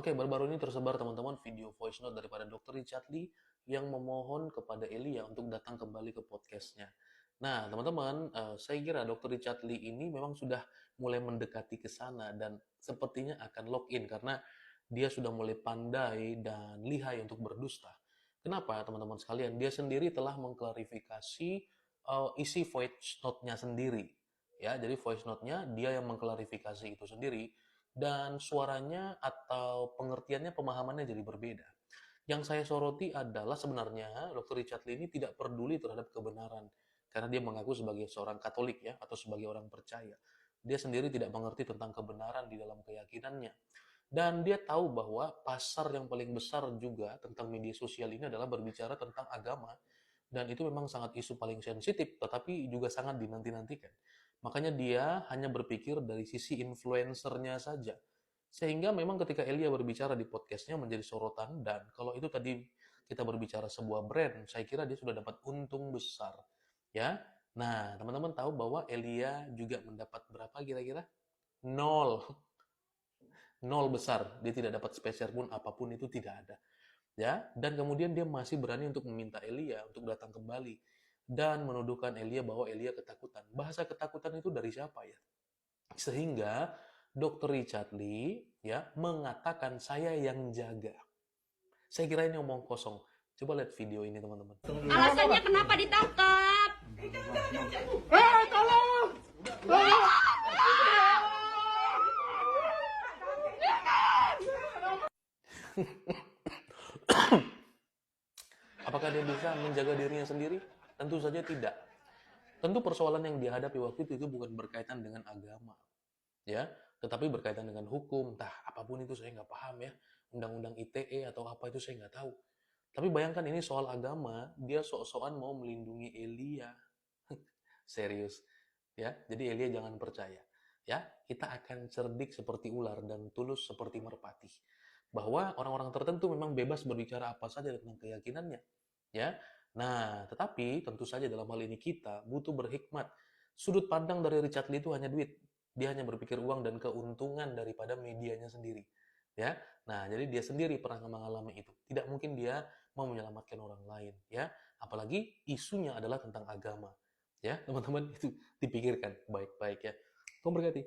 Oke, baru-baru ini tersebar teman-teman video voice note daripada Dr. Richard Lee yang memohon kepada Elia untuk datang kembali ke podcastnya. Nah, teman-teman, saya kira Dr. Richard Lee ini memang sudah mulai mendekati ke sana dan sepertinya akan login karena dia sudah mulai pandai dan lihai untuk berdusta. Kenapa, teman-teman sekalian? Dia sendiri telah mengklarifikasi isi voice note-nya sendiri. Ya, jadi voice note-nya dia yang mengklarifikasi itu sendiri dan suaranya atau pengertiannya, pemahamannya jadi berbeda. Yang saya soroti adalah sebenarnya Dr. Richard Lee ini tidak peduli terhadap kebenaran karena dia mengaku sebagai seorang Katolik ya atau sebagai orang percaya. Dia sendiri tidak mengerti tentang kebenaran di dalam keyakinannya. Dan dia tahu bahwa pasar yang paling besar juga tentang media sosial ini adalah berbicara tentang agama dan itu memang sangat isu paling sensitif tetapi juga sangat dinanti-nantikan. Makanya dia hanya berpikir dari sisi influencernya saja. Sehingga memang ketika Elia berbicara di podcastnya menjadi sorotan, dan kalau itu tadi kita berbicara sebuah brand, saya kira dia sudah dapat untung besar. Ya, nah teman-teman tahu bahwa Elia juga mendapat berapa kira-kira? Nol. Nol besar. Dia tidak dapat spesial pun, apapun itu tidak ada. Ya, dan kemudian dia masih berani untuk meminta Elia untuk datang kembali dan menuduhkan Elia bahwa Elia ketakutan. Bahasa ketakutan itu dari siapa ya? Sehingga Dr. Richard Lee ya mengatakan saya yang jaga. Saya kira ini omong kosong. Coba lihat video ini teman-teman. Alasannya kenapa ditangkap? Tolong! Apakah dia bisa menjaga dirinya sendiri? Tentu saja tidak. Tentu persoalan yang dihadapi waktu itu bukan berkaitan dengan agama, ya, tetapi berkaitan dengan hukum. Tah, apapun itu saya nggak paham ya, undang-undang ITE atau apa itu saya nggak tahu. Tapi bayangkan ini soal agama, dia sok-sokan mau melindungi Elia. Serius, ya. Jadi Elia jangan percaya, ya. Kita akan cerdik seperti ular dan tulus seperti merpati. Bahwa orang-orang tertentu memang bebas berbicara apa saja tentang keyakinannya, ya. Nah, tetapi tentu saja dalam hal ini kita butuh berhikmat. Sudut pandang dari Richard Lee itu hanya duit. Dia hanya berpikir uang dan keuntungan daripada medianya sendiri. Ya. Nah, jadi dia sendiri pernah mengalami itu. Tidak mungkin dia mau menyelamatkan orang lain, ya. Apalagi isunya adalah tentang agama. Ya, teman-teman itu dipikirkan baik-baik ya. Tuhan berkati.